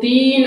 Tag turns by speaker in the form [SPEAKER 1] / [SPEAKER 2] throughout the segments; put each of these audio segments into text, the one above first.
[SPEAKER 1] 3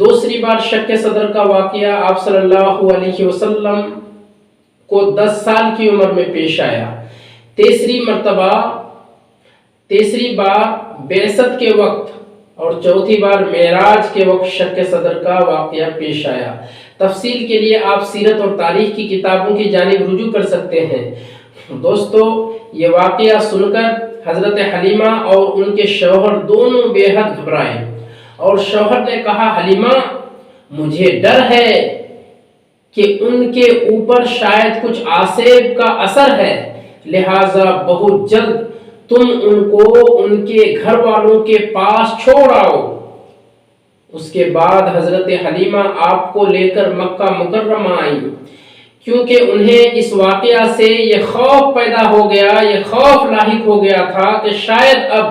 [SPEAKER 1] دوسری بار شک صدر کا واقعہ آپ صلی اللہ علیہ وسلم کو 10 سال کی عمر میں پیش آیا۔ تیسری بار بعثت کے وقت اور چوتھی بار معراج کے وقت شک صدر کا واقعہ پیش آیا۔ تفصیل کے لیے آپ سیرت اور تاریخ کی کتابوں کی جانب رجوع کر سکتے ہیں۔ دوستو، یہ واقعہ سن کر حضرت حلیمہ اور ان کے شوہر دونوں بے حد گھبرائے، اور شوہر نے کہا، حلیمہ مجھے ڈر ہے کہ ان کے اوپر شاید کچھ آسیب کا اثر ہے، لہٰذا بہت جلد تم ان کو ان کے گھر والوں کے پاس چھوڑ آؤ۔ اس کے بعد حضرت حلیمہ آپ کو لے کر مکہ مکرمہ آئیں، کیونکہ انہیں اس واقعہ سے یہ خوف پیدا ہو گیا، یہ خوف لاحق ہو گیا تھا کہ شاید اب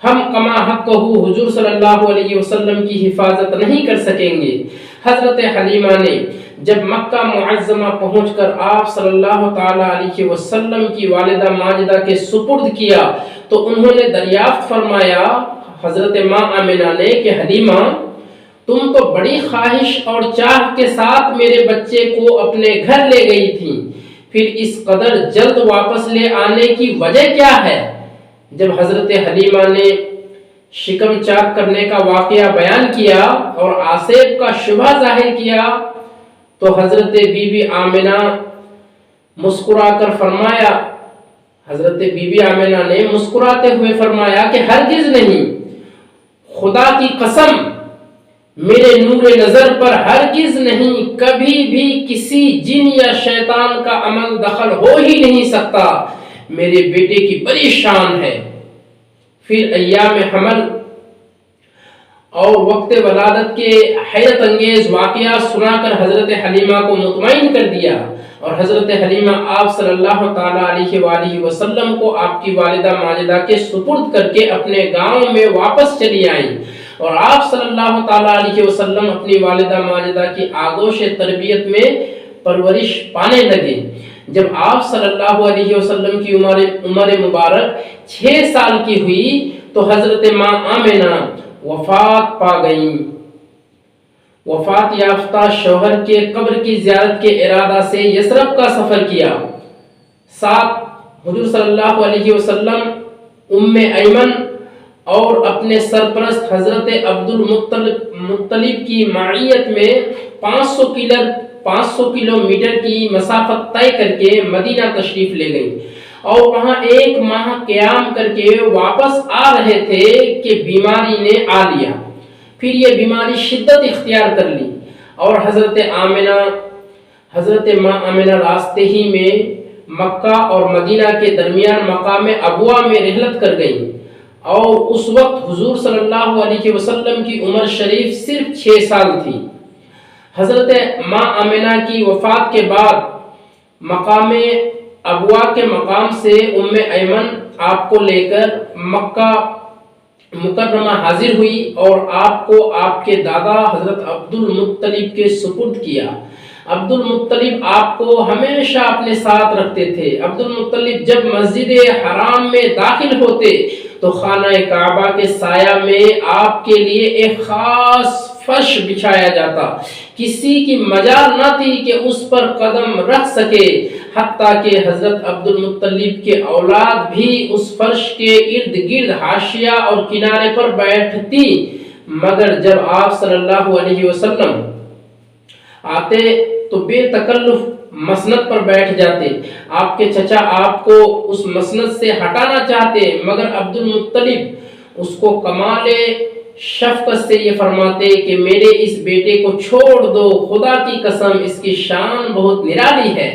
[SPEAKER 1] ہم کما حقہ حضور صلی اللہ علیہ وسلم کی حفاظت نہیں کر سکیں گے۔ حضرت حلیمہ نے جب مکہ معظمہ پہنچ کر آپ صلی اللہ تعالی علیہ وسلم کی والدہ ماجدہ کے سپرد کیا تو انہوں نے دریافت فرمایا حضرت ماں آمنہ نے کہ حلیمہ، تم تو بڑی خواہش اور چاہ کے ساتھ میرے بچے کو اپنے گھر لے گئی تھی، پھر اس قدر جلد واپس لے آنے کی وجہ کیا ہے؟ جب حضرت حلیمہ نے شکم چاک کرنے کا واقعہ بیان کیا اور آسیب کا شبہ ظاہر کیا تو حضرت بی بی آمنہ مسکرا کر فرمایا، حضرت بی بی آمنہ نے مسکراتے ہوئے فرمایا کہ ہرگز نہیں، خدا کی قسم میرے نور نظر پر ہرگز نہیں، کبھی بھی کسی جن یا شیطان کا عمل دخل ہو ہی نہیں سکتا، میرے بیٹے کی بڑی شان ہے۔ پھر ایام حمل اور وقت ولادت کے حیرت انگیز واقعہ سنا کر حضرت حلیمہ کو مطمئن کر دیا، اور حضرت حلیمہ آپ صلی اللہ تعالی علیہ وآلہ وسلم کو آپ کی والدہ ماجدہ کے سپرد کر کے اپنے گاؤں میں واپس چلی آئیں، اور آپ صلی اللہ تعالی علیہ وسلم اپنی والدہ ماجدہ کی آغوش تربیت میں پرورش پانے لگے۔ جب آپ صلی اللہ علیہ وسلم کی عمر مبارک 6 سال کی ہوئی تو حضرت ماں آمنہ وفات پا گئیں۔ وفات یافتہ شوہر کے قبر کی زیارت کے ارادہ سے یثرب کا سفر کیا۔ ساتھ حضور صلی اللہ علیہ وسلم، ام ایمن اور اپنے سرپرست حضرت عبد المطلب کی معیت میں 500 کلومیٹر کی مسافت طے کر کے مدینہ تشریف لے گئیں، اور وہاں 1 ماہ قیام کر کے واپس آ رہے تھے کہ بیماری نے آ لیا۔ پھر یہ بیماری شدت اختیار کر لی، اور حضرت ماں آمنہ راستے ہی میں مکہ اور مدینہ کے درمیان مقام ابوا میں رحلت کر گئیں، اور اس وقت حضور صلی اللہ علیہ وسلم کی عمر شریف صرف 6 سال تھی۔ حضرت ماں آمنہ کی وفات کے بعد مقام ابوا کے مقام سے ام ایمن آپ کو لے کر مکہ مکرمہ حاضر ہوئی، اور آپ کو آپ کے دادا حضرت عبد المطلب کے سپرد کیا۔ عبد المطلب آپ کو ہمیشہ اپنے ساتھ رکھتے تھے۔ عبد المطلب جب مسجد حرام میں داخل ہوتے تو خانہ کعبہ کے سایہ میں آپ کے لیے ایک خاص فرش بچھایا جاتا، کسی کی مجال نہ تھی کہ اس پر قدم رکھ سکے، حتیٰ کہ حضرت عبد المطلب کے اولاد بھی اس فرش کے ارد گرد حاشیہ اور کنارے پر بیٹھتی، مگر جب آپ صلی اللہ علیہ وسلم آتے تو بے تکلف مسند پر بیٹھ جاتے۔ آپ کے چچا آپ کو اس مسند سے ہٹانا چاہتے، مگر عبد المطلب اس کو کمال شفقت سے یہ فرماتے کہ میرے اس بیٹے کو چھوڑ دو، خدا کی قسم اس کی شان بہت نرالی ہے۔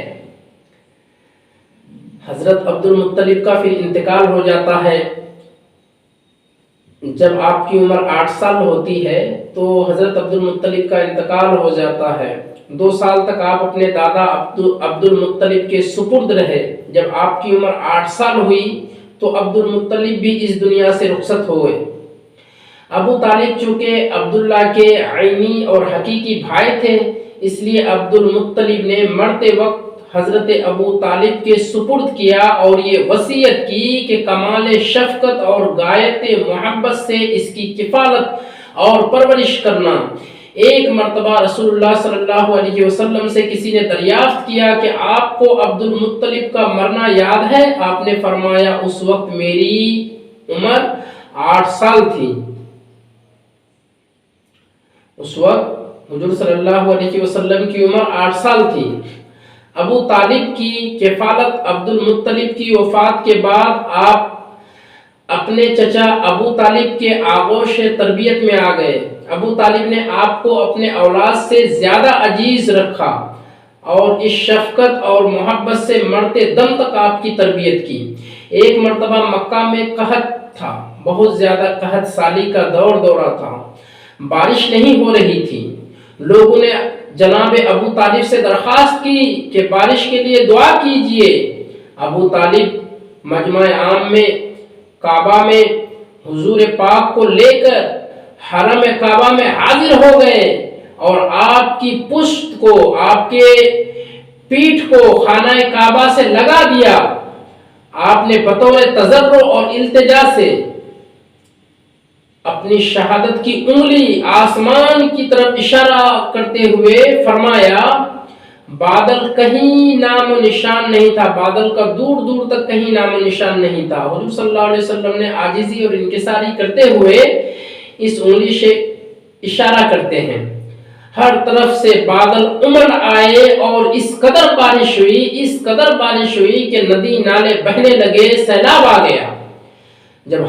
[SPEAKER 1] حضرت عبد المطلب کا پھر انتقال ہو جاتا ہے۔ جب آپ کی عمر 8 سال ہوتی ہے تو حضرت عبد المطلب کا انتقال ہو جاتا ہے۔ 2 سال تک آپ اپنے دادا عبد المطلب کے سپرد رہے۔ جب آپ کی عمر 8 سال ہوئی تو عبد المطلب بھی اس دنیا سے رخصت ہوئے۔ ابو طالب چونکہ عبداللہ کے عینی اور حقیقی بھائی تھے، اس لیے عبد المطلب نے مرتے وقت حضرت ابو طالب کے سپرد کیا اور یہ وصیت کی کہ کمال شفقت اور غایت محبت سے اس کی کفالت اور پرورش کرنا، ایک مرتبہ رسول اللہ صلی اللہ علیہ وسلم سے کسی نے دریافت کیا کہ آپ کو عبد المطلب کا مرنا یاد ہے؟ آپ نے فرمایا اس وقت میری عمر 8 سال تھی۔ اس وقت حضور صلی اللہ علیہ وسلم کی عمر 8 سال تھی۔ ابو طالب کی کفالت عبد المطلب کی وفات کے بعد آپ اپنے چچا ابو طالب کے آغوش تربیت میں آ گئے۔ ابو طالب نے آپ کو اپنے اولاد سے زیادہ عزیز رکھا اور اس شفقت اور محبت سے مرتے دم تک آپ کی تربیت کی۔ ایک مرتبہ مکہ میں قحط تھا، بہت زیادہ قحط سالی کا دورہ تھا، بارش نہیں ہو رہی تھی۔ لوگوں نے جناب ابو طالب سے درخواست کی کہ بارش کے لیے دعا کیجئے۔ ابو طالب مجمع عام میں کعبہ میں حضور پاک کو لے کر حرم کعبہ میں حاضر ہو گئے اور آپ کی پشت کو، آپ کے پیٹھ کو خانہ کعبہ سے لگا دیا۔ آپ نے بطور تضرع اور التجا سے اپنی شہادت کی انگلی آسمان کی طرف اشارہ کرتے ہوئے فرمایا، بادل کہیں نام و نشان نہیں تھا، بادل کا دور دور تک کہیں نام و نشان نہیں تھا۔ حضور صلی اللہ علیہ وسلم نے عاجزی اور انکساری کرتے ہوئے اس انگلی سے اشارہ کرتے ہیں۔ ہر طرف سے بادل امڑ آئے اور اس قدر بارش ہوئی کہ ندی نالے بہنے لگے، سیلاب آ گیا۔ جب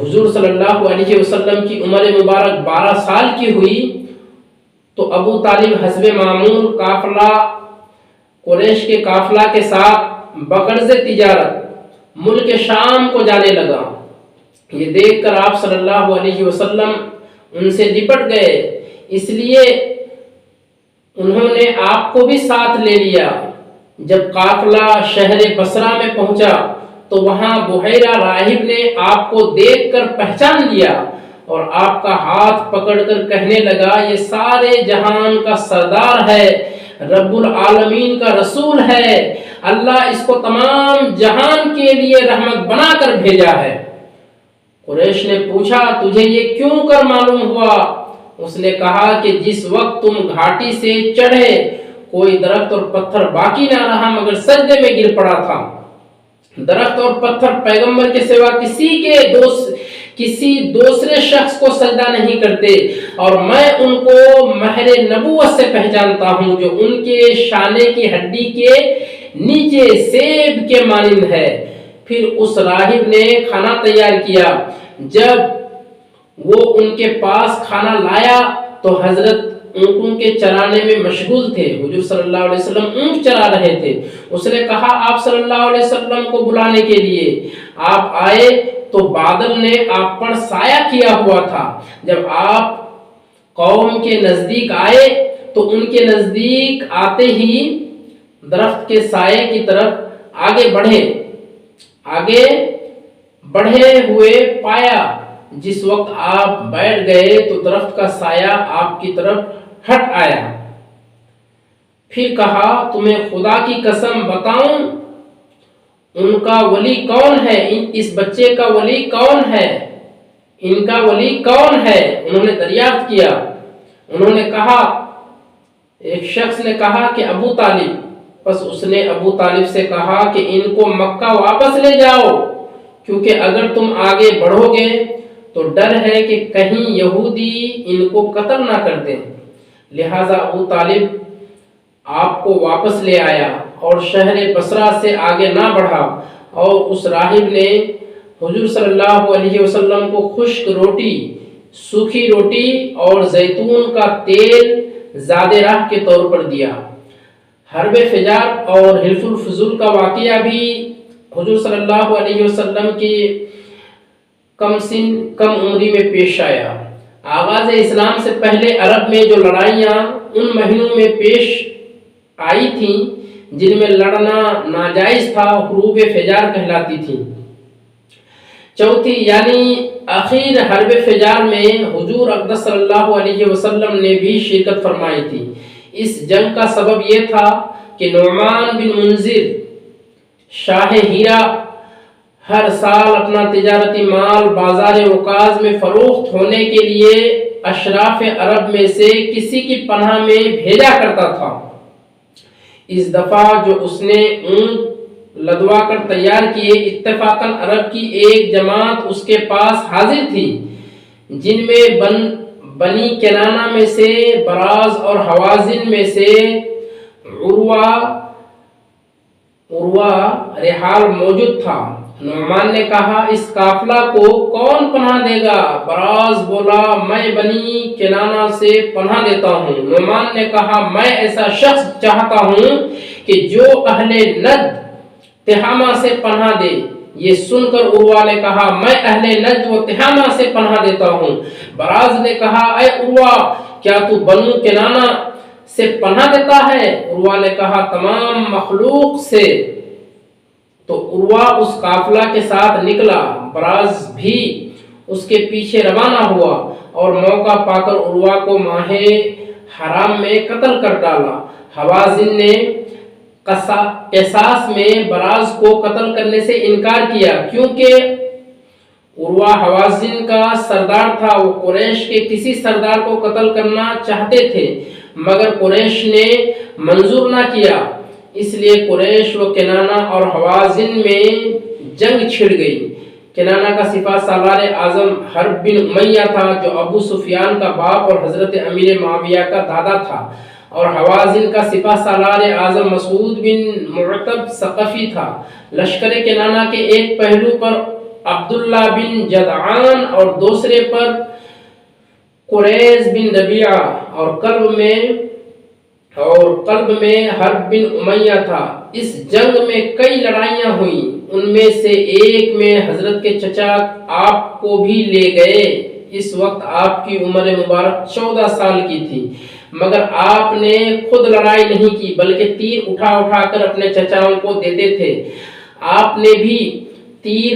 [SPEAKER 1] حضور صلی اللہ علیہ وسلم کی عمر مبارک 12 سال کی ہوئی تو ابو طالب حسب معمول قریش کے قافلہ کے ساتھ بغرض تجارت ملک شام کو جانے لگا۔ یہ دیکھ کر آپ صلی اللہ علیہ وسلم ان سے لپٹ گئے، اس لیے انہوں نے آپ کو بھی ساتھ لے لیا۔ جب قافلہ شہر بصرہ میں پہنچا تو وہاں بحیرہ راہب نے آپ کو دیکھ کر پہچان لیا اور آپ کا ہاتھ پکڑ کر کہنے لگا، یہ سارے جہان کا سردار ہے، رب العالمین کا رسول ہے، اللہ اس کو تمام جہان کے لیے رحمت بنا کر بھیجا ہے۔ قریش نے پوچھا، تجھے یہ کیوں کر معلوم ہوا؟ اس نے کہا کہ جس وقت تم گھاٹی سے چڑھے کوئی درخت اور پتھر باقی نہ رہا مگر سجدے میں گر پڑا تھا۔ درخت اور پتھر پیغمبر کے سوا کسی دوسرے شخص کو سجدہ نہیں کرتے، اور میں ان کو مہر نبوت سے پہچانتا ہوں جو ان کے شانے کی ہڈی کے نیچے سیب کے مانند ہے۔ پھر اس راہب نے کھانا تیار کیا۔ جب وہ ان کے پاس کھانا لایا تو حضرت اونٹوں کے چرانے میں مشغول تھے۔ حضور صلی اللہ علیہ وسلم اونٹ چرا رہے تھے۔ اس نے کہا آپ صلی اللہ علیہ وسلم کو بلانے کے لیے۔ آپ آئے تو بادل نے آپ پر سایہ کیا ہوا تھا۔ جب آپ قوم کے نزدیک آئے تو ان کے نزدیک آتے ہی درخت کے سائے کی طرف آگے بڑھے ہوئے پایا۔ جس وقت آپ بیٹھ گئے تو درخت کا سایہ آپ کی طرف ہٹ آیا۔ پھر کہا، تمہیں خدا کی قسم بتاؤں ان کا ولی کون ہے؟ اس بچے کا ولی کون ہے؟ ان کا ولی کون ہے؟ انہوں نے دریافت کیا۔ انہوں نے کہا، ایک شخص نے کہا کہ ابو طالب۔ پس اس نے ابو طالب سے کہا کہ ان کو مکہ واپس لے جاؤ، کیونکہ اگر تم آگے بڑھو گے تو ڈر ہے کہ کہیں یہودی ان کو قتل نہ کر دیں۔ لہذا ابو طالب آپ کو واپس لے آیا اور شہر بصرہ سے آگے نہ بڑھا، اور اس راہب نے حضور صلی اللہ علیہ وسلم کو خشک روٹی، سوکھی روٹی اور زیتون کا تیل زاد راہ کے طور پر دیا۔ حرب فجار اور حلف الفضول کا واقعہ بھی حضور صلی اللہ علیہ وسلم کی کم عمری میں پیش آیا۔ آغاز اسلام سے پہلے عرب میں جو لڑائیاں ان مہینوں میں پیش آئی تھیں جن میں لڑنا ناجائز تھا، حروب فجار کہلاتی تھیں۔ چوتھی یعنی اخیر حرب فجار میں حضور اقدس صلی اللہ علیہ وسلم نے بھی شرکت فرمائی تھی۔ اس جنگ کا سبب یہ تھا کہ نعمان بن منذر شاہ ہیرا ہر سال اپنا تجارتی مال بازار عکاظ میں فروخت ہونے کے لیے اشراف عرب میں سے کسی کی پناہ میں بھیجا کرتا تھا۔ اس دفعہ جو اس نے اونٹ لدوا کر تیار کیے، اتفاقاً عرب کی ایک جماعت اس کے پاس حاضر تھی، جن میں بنی کنانہ میں سے براز اور حوازن میں سے عروہ رحال موجود تھا۔ نعمان نے کہا، اس قافلہ کو کون پناہ دے گا؟ براز بولا، میں بنی کنانہ سے پناہ دیتا ہوں۔ نعمان نے کہا، میں ایسا شخص چاہتا ہوں کہ جو اہل نجد تہامہ سے پناہ دے۔ یہ سن کر عروہ نے کہا، میں اہل نجد و تہامہ سے پناہ دیتا ہوں۔ براز نے کہا، اے عروہ، کیا تو بنو کنانہ سے پناہ دیتا ہے؟ عروہ نے کہا، تمام مخلوق سے۔ تو عروہ اس قافلہ کے ساتھ نکلا، براز بھی اس کے پیچھے روانہ ہوا اور موقع پا کر عروہ کو ماہ حرام میں قتل کر ڈالا۔ حوازن نے قصاص میں براز کو قتل کرنے سے انکار کیا، کیونکہ عروہ حوازن کا سردار تھا۔ وہ قریش کے کسی سردار کو قتل کرنا چاہتے تھے، مگر قریش نے منظور نہ کیا، اس لیے قریش و کنانہ اور حوازن میں جنگ چھڑ گئی۔ کنانہ کا سپہ سالار اعظم حرب بن امیہ تھا، جو ابو سفیان کا باپ اور حضرت امیر معاویہ کا دادا تھا، اور حوازن کا سپہ سالار اعظم مسعود بن معتب ثقفی تھا۔ لشکر کنانہ کے ایک پہلو پر عبداللہ بن جدعان اور دوسرے پر قریز بن ربیعہ اور قلب میں حرب بن امیہ تھا۔ اس جنگ میں کئی لڑائیاں ہوئیں، ان میں سے ایک میں حضرت کے چچا آپ کو بھی لے گئے۔ اس وقت آپ کی عمر مبارک 14 سال کی تھی، مگر آپ نے خود لڑائی نہیں کی، بلکہ تیر اٹھا اٹھا کر اپنے چچاؤں کو دیتے تھے۔ آپ بھی تیر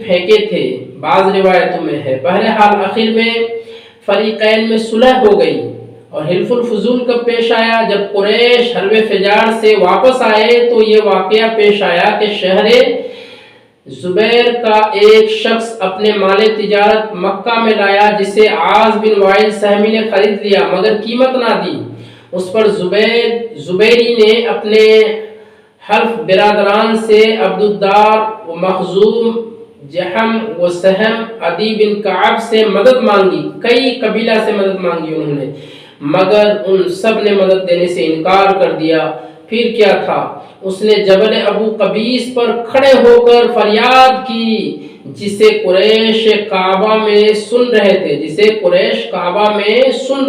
[SPEAKER 1] پھینکے تھے، بعض روایتوں میں ہے۔ بہرحال آخر میں فریقین میں صلح ہو گئی اور حلف الفضول کب پیش آیا؟ جب قریش حرب فجار سے واپس آئے تو یہ واقعہ پیش آیا کہ شہر زبیر کا ایک شخص اپنے مال تجارت مکہ میں لایا، جسے عاص بن وائل سہمی نے خرید لیا مگر قیمت نہ دی۔ اس پر زبیری نے اپنے حلف برادران سے عبدالدار و مخزوم، جہم و سہم، عدی بن کعب سے مدد مانگی۔ کئی قبیلہ سے مدد مانگی انہوں نے، مگر ان سب نے مدد دینے سے انکار کر دیا۔ پھر کیا تھا؟ اس نے جبل ابو قبیس پر کھڑے ہو کر فریاد کی، جسے قریش کعبہ میں سن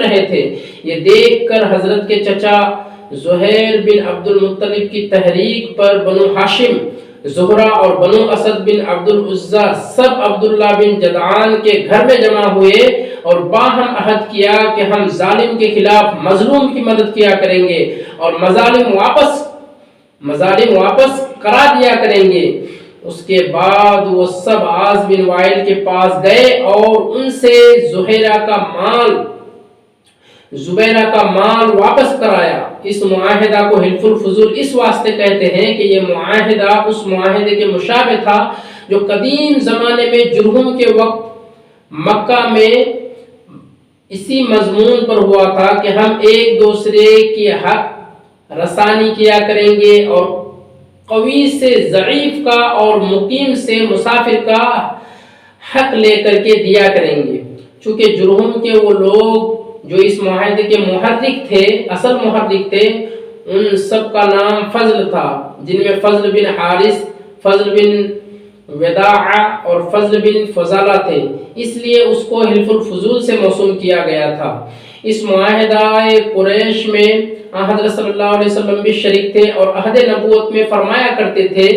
[SPEAKER 1] رہے تھے۔ یہ دیکھ کر حضرت کے چچا زہیر بن عبد المطلب کی تحریک پر بنو ہاشم، زہرہ اور بنو اسد بن عبد العزہ سب عبداللہ بن جدعان کے گھر میں جمع ہوئے اور باہم عہد کیا کہ ہم ظالم کے خلاف مظلوم کی مدد کیا کریں گے اور مظالم واپس کرا دیا کریں گے۔ اس کے بعد وہ سب عاص بن وائل کے پاس گئے اور ان سے زبیرہ کا مال واپس کرایا۔ اس معاہدہ کو حلف الفضول اس واسطے کہتے ہیں کہ یہ معاہدہ اس معاہدے کے مشابہ تھا جو قدیم زمانے میں جرہم کے وقت مکہ میں اسی مضمون پر ہوا تھا کہ ہم ایک دوسرے کی حق رسانی کیا کریں گے اور قوی سے ضعیف کا اور مقیم سے مسافر کا حق لے کر کے دیا کریں گے۔ چونکہ جرہم کے وہ لوگ جو اس معاہدے کے اصل محرک تھے، ان سب کا نام فضل تھا، جن میں فضل بن حارث، فضل بن وداع اور فضل بن فضالہ تھے، اس لیے اس کو حلف الفضول سے موسوم کیا گیا تھا۔ اس معاہدہ قریش میں حضرت صلی اللہ علیہ وسلم بھی شریک تھے اور عہد نبوت میں فرمایا کرتے تھے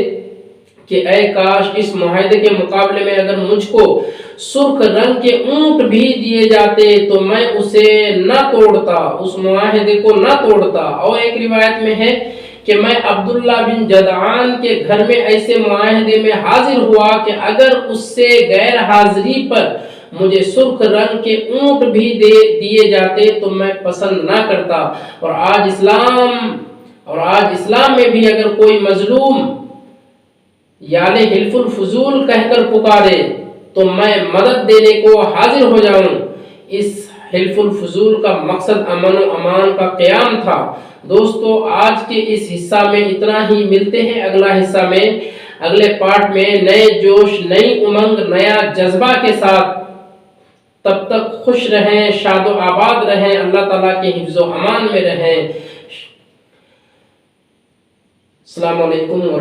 [SPEAKER 1] کہ اے کاش اس معاہدے کے مقابلے میں اگر مجھ کو سرخ رنگ کے اونٹ بھی دیے جاتے تو میں اسے نہ توڑتا، اس معاہدے کو نہ توڑتا۔ اور ایک روایت میں ہے کہ میں عبداللہ بن جدعان کے گھر میں ایسے معاہدے میں حاضر ہوا کہ اگر اس سے غیر حاضری پر مجھے سرخ رنگ کے اونٹ بھی دیے جاتے تو میں پسند نہ کرتا۔ اور آج اسلام میں بھی اگر کوئی مظلوم یعنی حلف الفضول کہہ کر پکارے تو میں مدد دینے کو حاضر ہو جاؤں۔ اس حلف الفضول کا مقصد امن و امان کا قیام تھا۔ دوستو آج کے اس حصہ میں اتنا ہی، ملتے ہیں اگلا حصہ میں، اگلے پارٹ میں نئے جوش، نئی امنگ، نیا جذبہ کے ساتھ۔ تب تک خوش رہیں، شاد و آباد رہیں، اللہ تعالیٰ کے حفظ و امان میں رہیں۔ السلام علیکم ورحمۃ اللہ۔